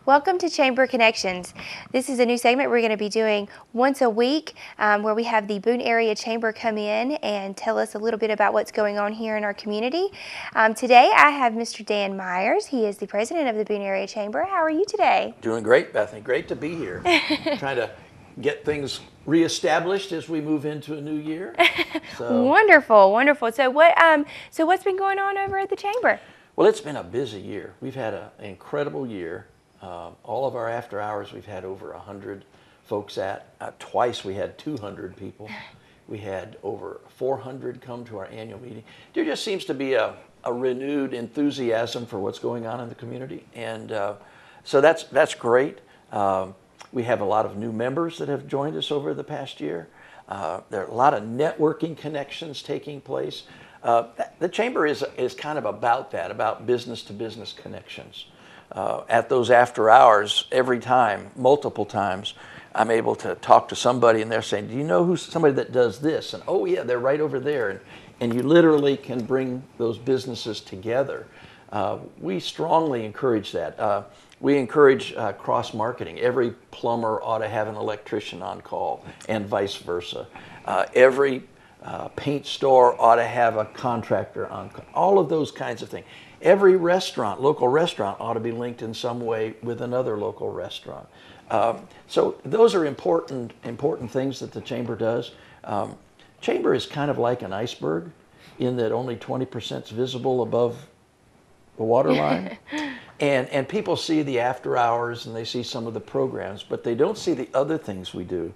Welcome to Chamber Connections. This is a new segment we're going to be doing once a week where we have the Boone Area Chamber come in and tell us a little bit about what's going on here in our community. Today I have Mr. Dan Myers. He is the president of the Boone Area Chamber. How are you today? Doing great, Bethany. Great to be here. Trying to get things reestablished as we move into a new year. So. Wonderful, wonderful. So what's been going on over at the Chamber? Well, it's been a busy year. We've had an incredible year. All of our after hours, we've had over 100 folks at. Twice we had 200 people. We had over 400 come to our annual meeting. There just seems to be a renewed enthusiasm for what's going on in the community, and so that's great. We have a lot of new members that have joined us over the past year. There are a lot of networking connections taking place. The Chamber is kind of about that, about business-to-business connections. At those after hours, every time, multiple times, I'm able to talk to somebody and they're saying, do you know who's somebody that does this? And oh yeah, they're right over there. And you literally can bring those businesses together. We strongly encourage that. We encourage cross-marketing. Every plumber ought to have an electrician on call and vice versa. Every paint store ought to have a contractor on call. All of those kinds of things. Every restaurant, local restaurant, ought to be linked in some way with another local restaurant. So those are important things that the Chamber does. Chamber is kind of like an iceberg in that only 20% is visible above the waterline. And people see the after hours and they see some of the programs, but they don't see the other things we do.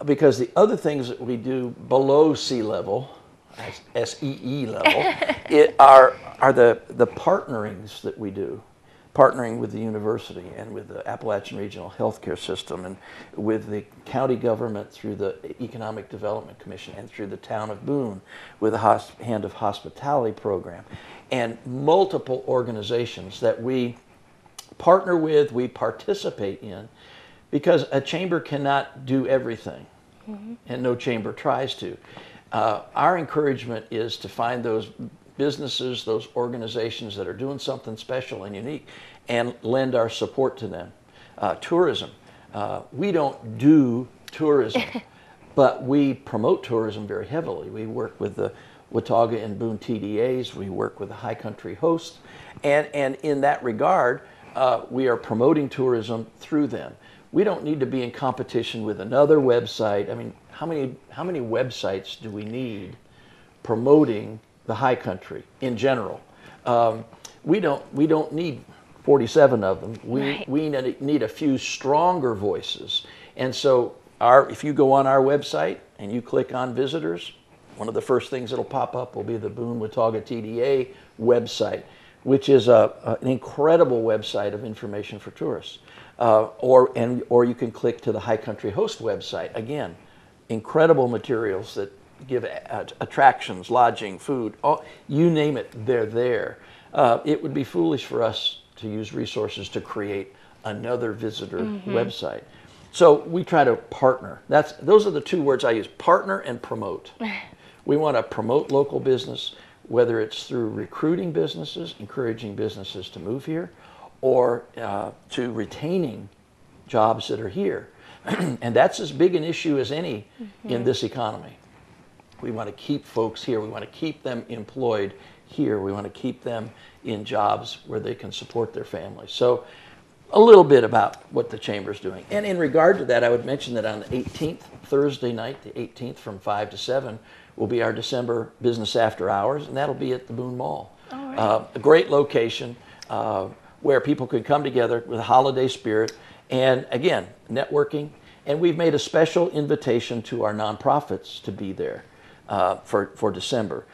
Because the other things that we do below sea level, SEE level, are the partnerings that we do. Partnering with the university and with the Appalachian Regional Healthcare System and with the county government through the Economic Development Commission and through the town of Boone with the Hand of Hospitality program and multiple organizations that we partner with, we participate in, because a chamber cannot do everything, and no chamber tries to. Our encouragement is to find those businesses, those organizations that are doing something special and unique, and lend our support to them. Tourism. We don't do tourism, but we promote tourism very heavily. We work with the Watauga and Boone TDAs. We work with the High Country hosts, and in that regard, we are promoting tourism through them. We don't need to be in competition with another website. I mean, how many websites do we need promoting the High Country in general? We don't need 47 of them. We need a few stronger voices. And so if you go on our website and you click on visitors, one of the first things that'll pop up will be the Boone Watauga TDA website, which is an incredible website of information for tourists. Or you can click to the High Country Host website. Again, incredible materials that give attractions, lodging, food, you name it, they're there. It would be foolish for us to use resources to create another visitor website. So we try to partner. Those are the two words I use, partner and promote. We want to promote local business, whether it's through recruiting businesses, encouraging businesses to move here, or to retaining jobs that are here. And that's as big an issue as any in this economy. We want to keep folks here. We want to keep them employed here. We want to keep them in jobs where they can support their families. So a little bit about what the Chamber's doing. And in regard to that, I would mention that on the 18th, Thursday night, the 18th from 5 to 7, will be our December business after hours, and that'll be at the Boone Mall. All right. A great location where people could come together with a holiday spirit and, again, networking. And we've made a special invitation to our nonprofits to be there for December.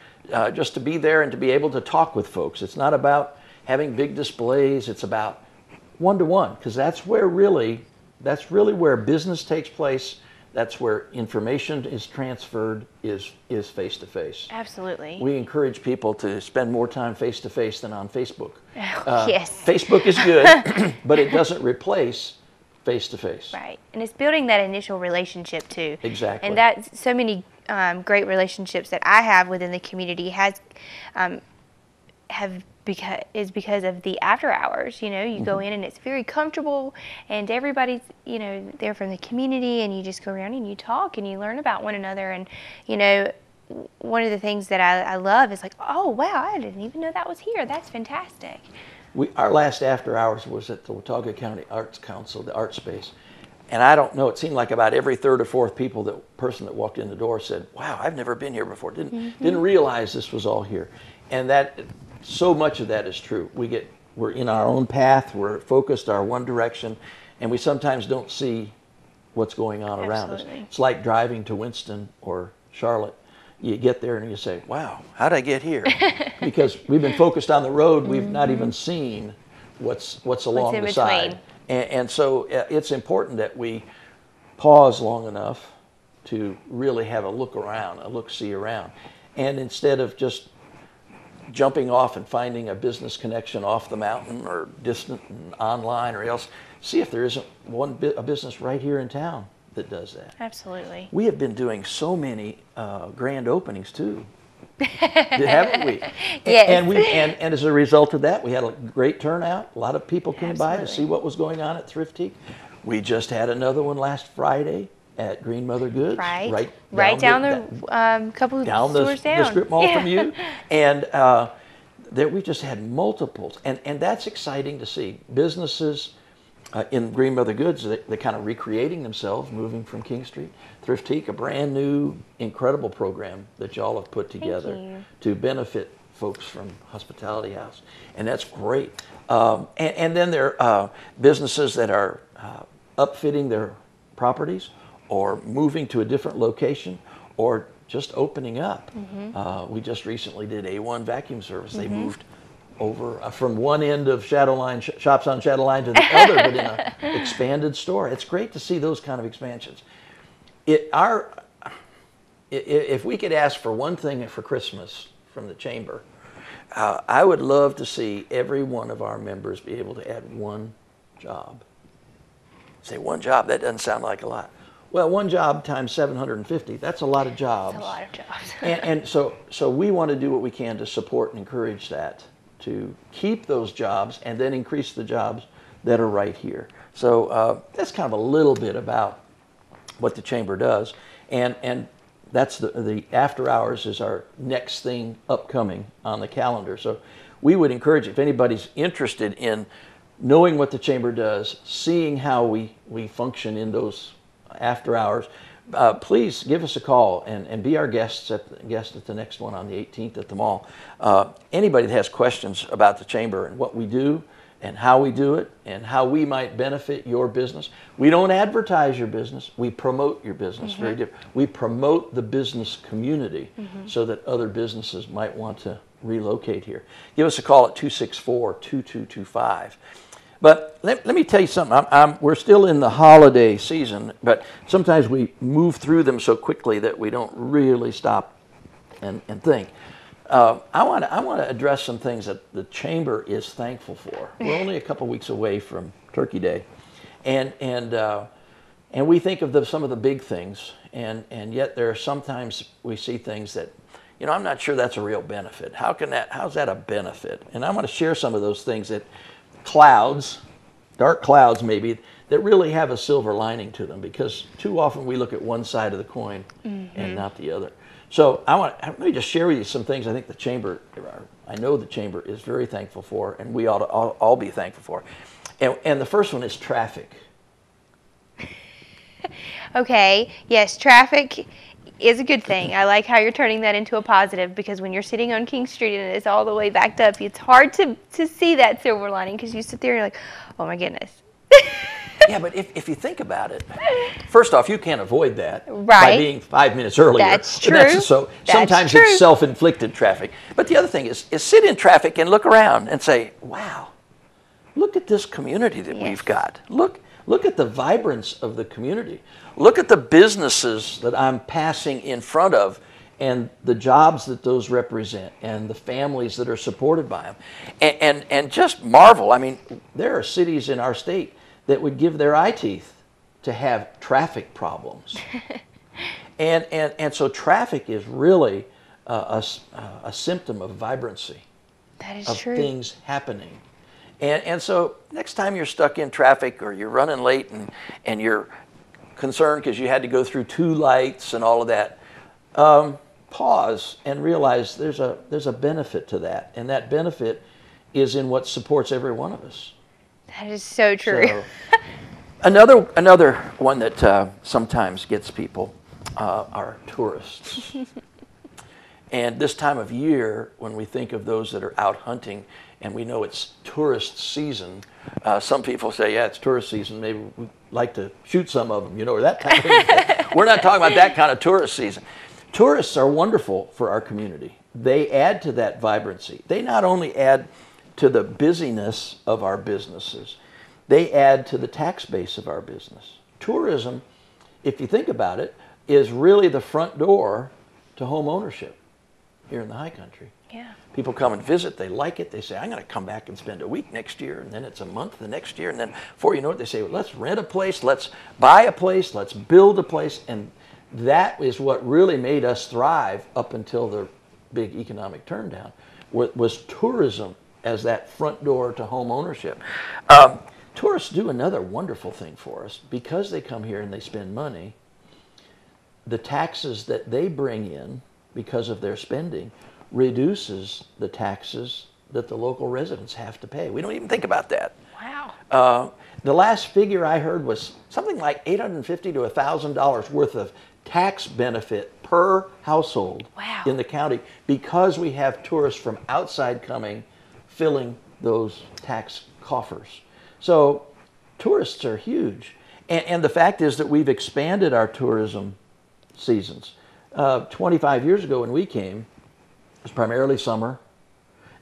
Just to be there and to be able to talk with folks. It's not about having big displays. It's about one-to-one, because that's really where business takes place. That's where information is transferred, is face-to-face. Absolutely. We encourage people to spend more time face-to-face than on Facebook. Yes. Facebook is good, but it doesn't replace face-to-face. Right, and it's building that initial relationship too. Exactly. And that's so many great relationships that I have within the community because of the after hours. You know, you go in and it's very comfortable, and everybody's, you know, they're from the community, and you just go around and you talk and you learn about one another. And you know, one of the things that I love is like, oh wow, I didn't even know that was here. That's fantastic. Our last after hours was at the Watauga County Arts Council, the art space. And I don't know, it seemed like about every third or fourth person that walked in the door said, wow, I've never been here before. Didn't realize this was all here. And that, so much of that is true. We're in our own path, we're focused our one direction, and we sometimes don't see what's going on around us. It's like driving to Winston or Charlotte. You get there and you say, wow, how'd I get here? Because we've been focused on the road, we've not even seen what's along the side. And so it's important that we pause long enough to really have a look around, a look-see around. And instead of just jumping off and finding a business connection off the mountain or distant and online or else, see if there isn't a business right here in town that does that. Absolutely. We have been doing so many grand openings too, haven't we? Yes. And as a result of that, we had a great turnout. A lot of people came by to Absolutely. see what was going on at Thrifty. We just had another one last Friday at Green Mother Goods. Right down the couple of stores down. The strip mall from you. And there we just had multiples. And that's exciting to see. Businesses in Green Mother Goods, they're kind of recreating themselves, moving from King Street. Thriftique, a brand new, incredible program that y'all have put together to benefit folks from Hospitality House. And that's great. And then there are businesses that are upfitting their properties or moving to a different location or just opening up. We just recently did A1 Vacuum Service. They moved over from one end of Shops on Shadowline to the other, but in an expanded store. It's great to see those kind of expansions. If we could ask for one thing for Christmas from the Chamber, I would love to see every one of our members be able to add one job. Say one job, that doesn't sound like a lot. Well, one job times 750, that's a lot of jobs. That's a lot of jobs. and so we want to do what we can to support and encourage that, to keep those jobs and then increase the jobs that are right here. So that's kind of a little bit about what the Chamber does. And that's the after hours is our next thing upcoming on the calendar. So we would encourage, if anybody's interested in knowing what the Chamber does, seeing how we function in those after hours, please give us a call and be our guest at the next one on the 18th at the mall. Anybody that has questions about the Chamber and what we do and how we do it and how we might benefit your business. We don't advertise your business, we promote your business. Very different. We promote the business community so that other businesses might want to relocate here. Give us a call at 264-2225. But let me tell you something. We're still in the holiday season, but sometimes we move through them so quickly that we don't really stop and think. I want to address some things that the Chamber is thankful for. We're only a couple weeks away from Turkey Day, and we think of some of the big things, and yet there are sometimes we see things that, you know, I'm not sure that's a real benefit. How's that a benefit? And I want to share some of those things that dark clouds maybe, that really have a silver lining to them, because too often we look at one side of the coin and not the other. So let me just share with you some things I think I know the Chamber is very thankful for, and we ought to all be thankful for. And the first one is traffic. Okay, yes, traffic is a good thing. I like how you're turning that into a positive, because when you're sitting on King Street and it's all the way backed up, it's hard to see that silver lining, because you sit there and you're like, oh my goodness. Yeah, but if you think about it, first off, you can't avoid that by being 5 minutes earlier. That's true. Sometimes it's self-inflicted traffic. But the other thing is sit in traffic and look around and say, wow, look at this community that we've got. Look at the vibrance of the community. Look at the businesses that I'm passing in front of and the jobs that those represent and the families that are supported by them. And just marvel. I mean, there are cities in our state that would give their eye teeth to have traffic problems. and so traffic is really a symptom of vibrancy. That is of true. things happening. And so next time you're stuck in traffic or you're running late and you're concerned because you had to go through 2 lights and all of that, pause and realize there's a benefit to that. And that benefit is in what supports every one of us. That is so true. So, another one that sometimes gets people are tourists. And this time of year, when we think of those that are out hunting, and we know it's tourist season, some people say, yeah, it's tourist season, maybe we'd like to shoot some of them, or that kind of thing. We're not talking about that kind of tourist season. Tourists are wonderful for our community. They add to that vibrancy. They not only add to the busyness of our businesses, they add to the tax base of our business. Tourism, if you think about it, is really the front door to home ownership here in the high country. Yeah. People come and visit, they like it, they say, I'm going to come back and spend a week next year, and then it's a month the next year, and then before you know it, they say, well, let's rent a place, let's buy a place, let's build a place, and that is what really made us thrive up until the big economic turndown, was tourism as that front door to home ownership. Tourists do another wonderful thing for us. Because they come here and they spend money, the taxes that they bring in because of their spending reduces the taxes that the local residents have to pay. We don't even think about that. Wow. The last figure I heard was something like $850 to $1,000 worth of tax benefit per household Wow. in the county because we have tourists from outside coming, filling those tax coffers. So tourists are huge. And the fact is that we've expanded our tourism seasons. 25 years ago when we came, it was primarily summer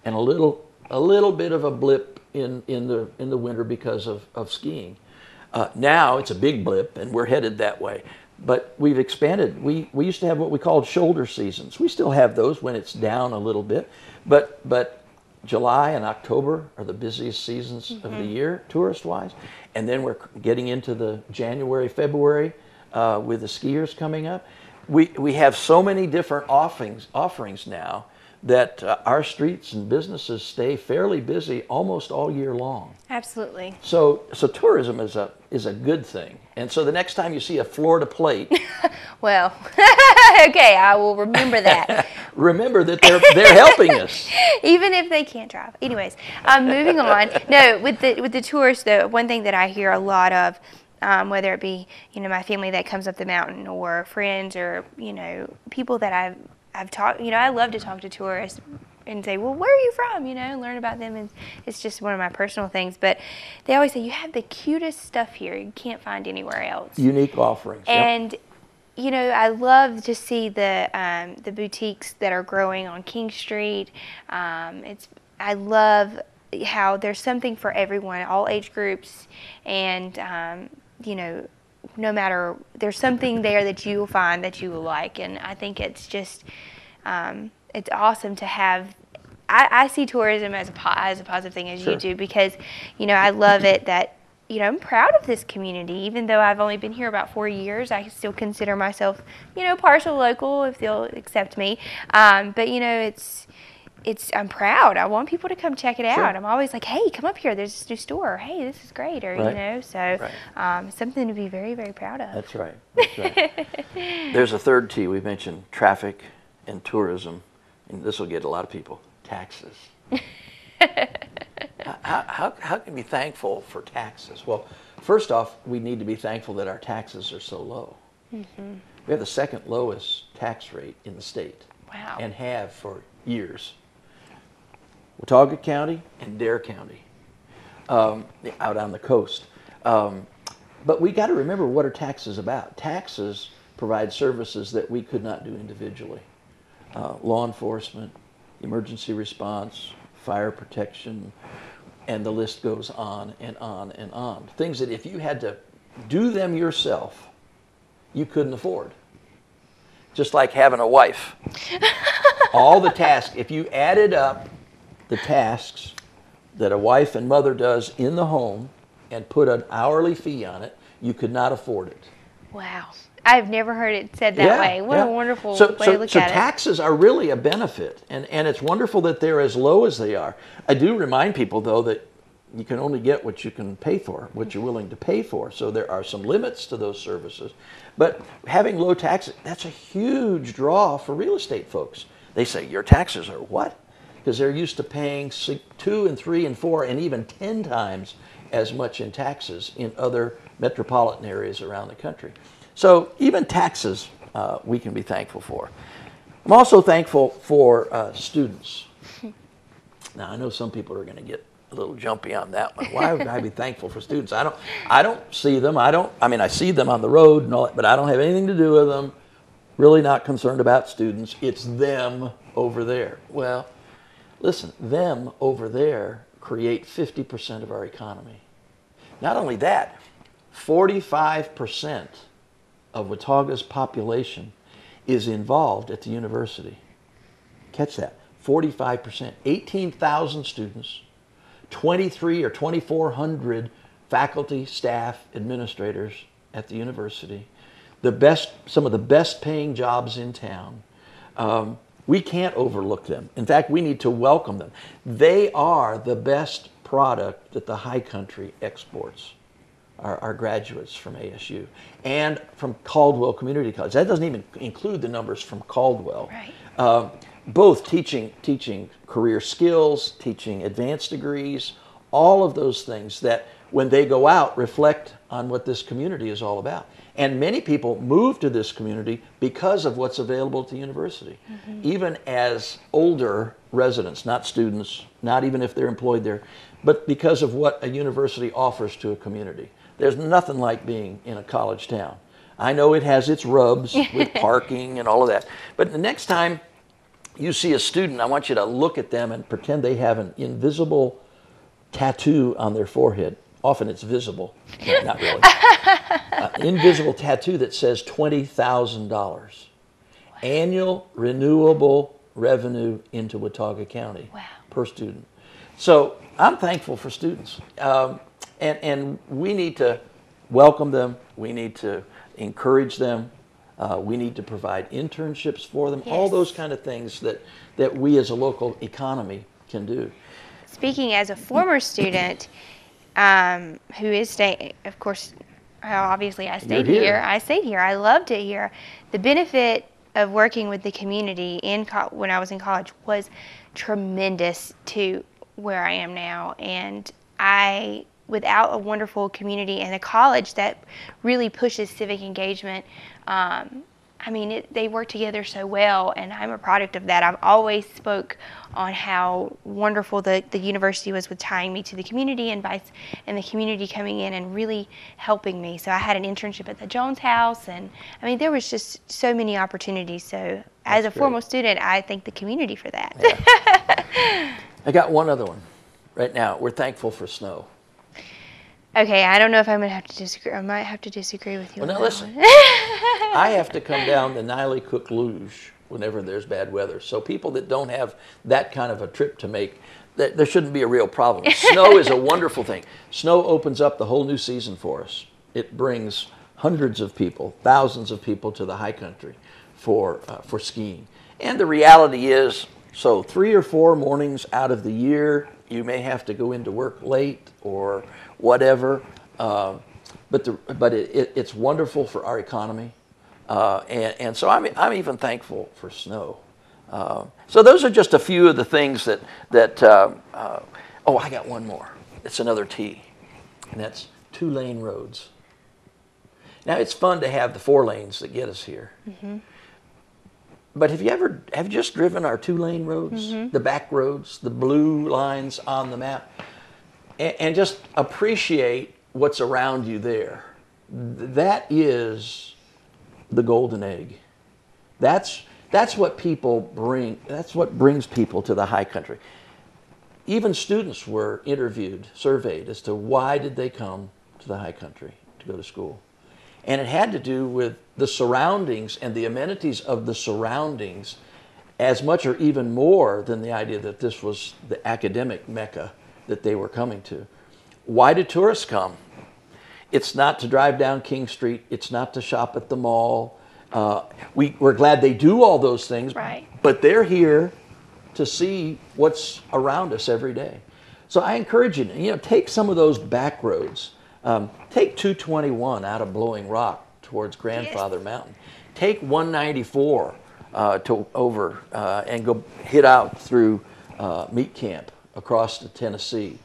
and a little bit of a blip in the winter because of skiing. Now it's a big blip and we're headed that way. But we've expanded. We used to have what we called shoulder seasons. We still have those when it's down a little bit. But July and October are the busiest seasons of the year, tourist-wise. And then we're getting into the January, February with the skiers coming up. We have so many different offerings now that our streets and businesses stay fairly busy almost all year long. Absolutely. So tourism is a good thing. And so the next time you see a Florida plate, Well, okay, I will remember that. remember that they're helping us. Even if they can't drive. Anyways, moving on. No, with the tourists, though, one thing that I hear a lot of, whether it be my family that comes up the mountain or friends or people that I've talked. I love to talk to tourists and say, well, where are you from? Learn about them, and it's just one of my personal things. But they always say you have the cutest stuff here you can't find anywhere else. Unique offerings. Yep. And I love to see the boutiques that are growing on King Street. I love how there's something for everyone, all age groups, and no matter, there's something there that you will find that you will like. And I think it's just it's awesome to have. I see tourism as a positive thing, as Sure. you do, because I love it that. I'm proud of this community. Even though I've only been here about 4 years, I still consider myself, partial local, if they'll accept me. But I'm proud. I want people to come check it out. Sure. I'm always like, hey, come up here. There's this new store. Hey, this is great. Or Right. so Right. something to be very, very proud of. That's right. That's right. There's a third T. We mentioned traffic and tourism, and this will get a lot of people. Taxes. How can we be thankful for taxes? Well, first off, we need to be thankful that our taxes are so low. Mm-hmm. We have the second lowest tax rate in the state. Wow. And have for years. Watauga County and Dare County, out on the coast. But we got to remember, what are taxes about? Taxes provide services that we could not do individually. Law enforcement, emergency response, fire protection, and the list goes on and on and on. Things that if you had to do them yourself, you couldn't afford. Just like having a wife. All the tasks, if you added up the tasks that a wife and mother does in the home and put an hourly fee on it, you could not afford it. Wow. I've never heard it said that way. What a wonderful way to look at it. So taxes are really a benefit, and it's wonderful that they're as low as they are. I do remind people, though, that you can only get what you can pay for, what you're willing to pay for. So there are some limits to those services. But having low taxes, that's a huge draw for real estate folks. They say, your taxes are what? Because they're used to paying 2 and 3 and 4 and even 10 times as much in taxes in other metropolitan areas around the country. So even taxes we can be thankful for. I'm also thankful for students. Now I know some people are going to get a little jumpy on that one. Why would I be thankful for students? I don't see them. I mean I see them on the road and all that, but I don't have anything to do with them. Really not concerned about students. It's them over there. Well, listen, them over there create 50% of our economy. Not only that, 45% of Watauga's population is involved at the university. Catch that, 45%. 18,000 students, 23 or 2,400 faculty, staff, administrators at the university. Some of the best paying jobs in town. We can't overlook them. In fact, we need to welcome them. They are the best product that the high country exports. Our graduates from ASU and from Caldwell Community College. That doesn't even include the numbers from Caldwell. Right. Both teaching career skills, teaching advanced degrees, all of those things that when they go out reflect on what this community is all about. And many people move to this community because of what's available at the university. Mm-hmm. Even as older residents, not students, not even if they're employed there, but because of what a university offers to a community. There's nothing like being in a college town. I know it has its rubs with parking and all of that. But the next time you see a student, I want you to look at them and pretend they have an invisible tattoo on their forehead. Often it's visible, no, not really. Invisible tattoo that says $20,000. Annual renewable revenue into Watauga County per student. So I'm thankful for students. And we need to welcome them. We need to encourage them. We need to provide internships for them. Yes. All those kind of things that we as a local economy can do. Speaking as a former student who is staying, of course, obviously I stayed here. I stayed here. I loved it here. The benefit of working with the community when I was in college was tremendous to where I am now. And without a wonderful community and a college that really pushes civic engagement, I mean, they work together so well, and I'm a product of that. I've always spoke on how wonderful the university was with tying me to the community and the community coming in and really helping me. So I had an internship at the Jones House, and I mean, there was just so many opportunities. So as a former student, I thank the community for that. Yeah. I got one other one. Right now, we're thankful for snow. Okay, I don't know if I'm going to have to disagree. I might have to disagree with you. Well, now listen. I have to come down the Niley-Cook Luge whenever there's bad weather. So people that don't have that kind of a trip to make, there shouldn't be a real problem. Snow is a wonderful thing. Snow opens up the whole new season for us. It brings hundreds of people, thousands of people to the high country for skiing. And the reality is, so 3 or 4 mornings out of the year, you may have to go into work late or whatever, but it's wonderful for our economy, and so I'm even thankful for snow. So those are just a few of the things that oh, I got one more. It's another T, and that's 2-lane roads. Now it's fun to have the 4 lanes that get us here. Mm-hmm. But have you just driven our 2-lane roads, mm-hmm. the back roads, the blue lines on the map, and just appreciate what's around you there? That is the golden egg. That's what people bring. That's what brings people to the high country. Even students were interviewed, surveyed as to why did they come to the high country to go to school. And it had to do with the surroundings and the amenities of the surroundings as much or even more than the idea that this was the academic mecca that they were coming to. Why do tourists come? It's not to drive down King Street. It's not to shop at the mall. We're glad they do all those things, Right. but they're here to see what's around us every day. So I encourage you to, take some of those back roads. Take 221 out of Blowing Rock towards Grandfather Mountain. Take 194 and go hit out through Meat Camp across to Tennessee.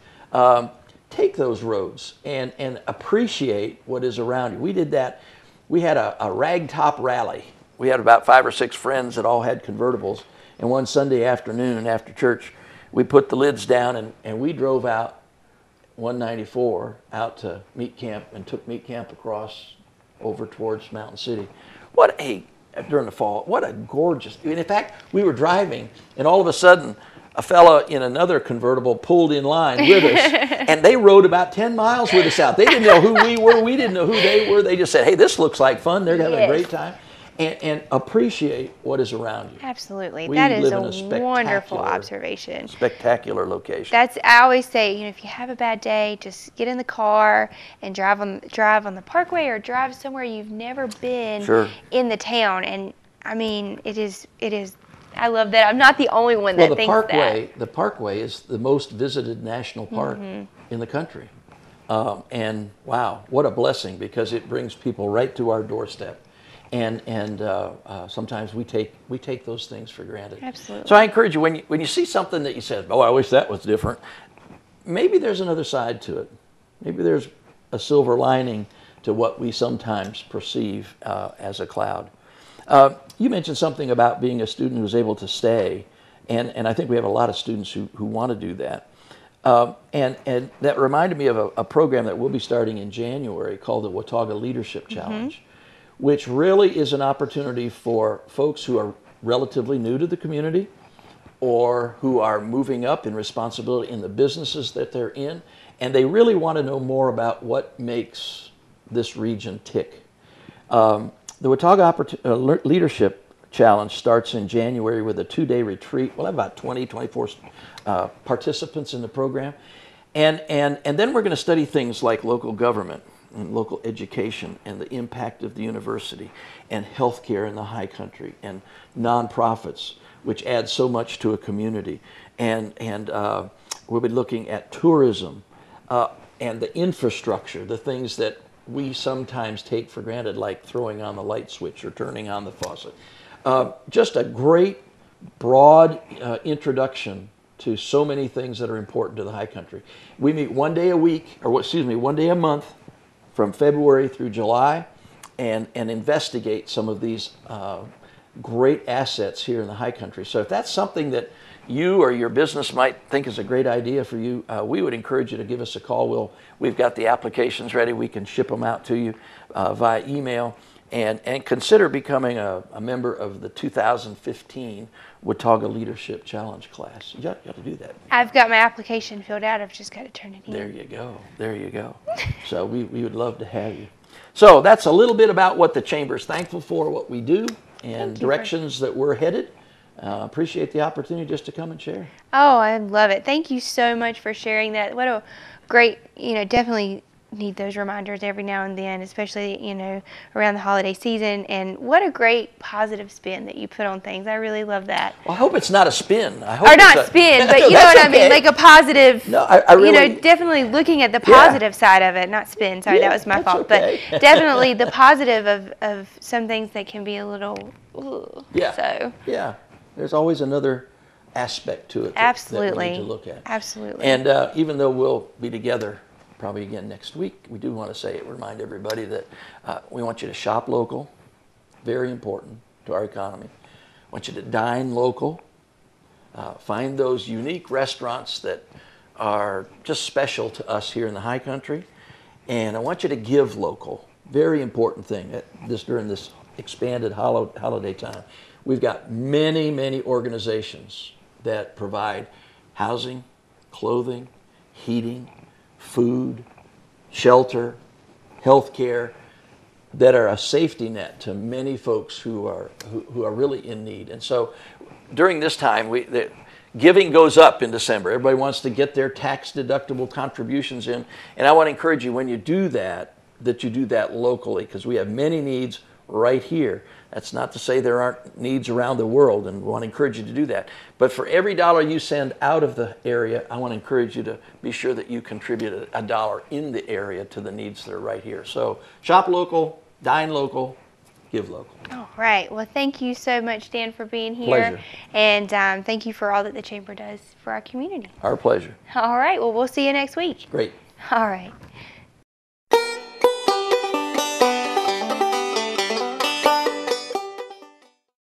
Take those roads and appreciate what is around you. We did that. We had a ragtop rally. We had about 5 or 6 friends that all had convertibles. And one Sunday afternoon after church, we put the lids down and we drove out 194 out to Meat Camp and took Meat Camp across over towards Mountain City. During the fall, what a gorgeous, in fact, we were driving and all of a sudden a fella in another convertible pulled in line with us, and they rode about 10 miles with us out. They didn't know who we were. We didn't know who they were. They just said, hey, this looks like fun. They're having a great time. And appreciate what is around you. Absolutely. We That is live in a wonderful observation. Spectacular location. I always say, if you have a bad day, just get in the car and drive on the parkway or drive somewhere you've never been in the town. And I mean, it is I love that. I'm not the only one that thinks that. The Parkway is the most visited national park in the country. And wow, what a blessing, because it brings people right to our doorstep. And sometimes we take those things for granted. Absolutely. So I encourage you, when you see something that you said, oh, I wish that was different, maybe there's another side to it. Maybe there's a silver lining to what we sometimes perceive as a cloud. You mentioned something about being a student who's able to stay, and I think we have a lot of students who want to do that. And that reminded me of a program that we'll be starting in January called the Watauga Leadership Challenge, which really is an opportunity for folks who are relatively new to the community or who are moving up in responsibility in the businesses that they're in, and they really want to know more about what makes this region tick. The Watauga Leadership Challenge starts in January with a 2-day retreat. We'll have about 24 participants in the program. And then we're going to study things like local government and local education and the impact of the university and healthcare in the high country and nonprofits, which add so much to a community. And we'll be looking at tourism and the infrastructure, the things that we sometimes take for granted, like throwing on the light switch or turning on the faucet. Just a great, broad introduction to so many things that are important to the high country. We meet one day a month from February through July and investigate some of these great assets here in the high country. So if that's something that you or your business might think is a great idea for you, we would encourage you to give us a call. We've got the applications ready. We can ship them out to you via email. And consider becoming a member of the 2015 Watauga Leadership Challenge class. You got to do that. I've got my application filled out. I've just got to turn it in. There you go. There you go. So we would love to have you. So that's a little bit about what the Chamber's thankful for, what we do, and directions that we're headed. Appreciate the opportunity just to come and share. Oh, I love it. Thank you so much for sharing that. What a great, definitely need those reminders every now and then, especially, around the holiday season. And what a great positive spin that you put on things. I really love that. Well, I hope it's not a spin. I hope or not spin, but you know what I mean, like a positive, no, I really, definitely looking at the positive side of it, not spin. Sorry, that was my fault. Okay. But definitely the positive of some things that can be a little, so. Yeah, there's always another aspect to it that we need to look at. Absolutely. And even though we'll be together probably again next week, we do want to remind everybody that we want you to shop local, very important to our economy. I want you to dine local, find those unique restaurants that are just special to us here in the high country, and I want you to give local, very important thing during this expanded holiday time. We've got many, many organizations that provide housing, clothing, heating, food, shelter, health care, that are a safety net to many folks who are really in need. And so during this time, the giving goes up in December. Everybody wants to get their tax deductible contributions in. And I want to encourage you, when you do that, that you do that locally, because we have many needs right here. That's not to say there aren't needs around the world, and we want to encourage you to do that. But for every dollar you send out of the area, I want to encourage you to be sure that you contribute a dollar in the area to the needs that are right here. So shop local, dine local, give local. All right. Well, thank you so much, Dan, for being here. Pleasure. And thank you for all that the Chamber does for our community. Our pleasure. All right. Well, we'll see you next week. Great. All right.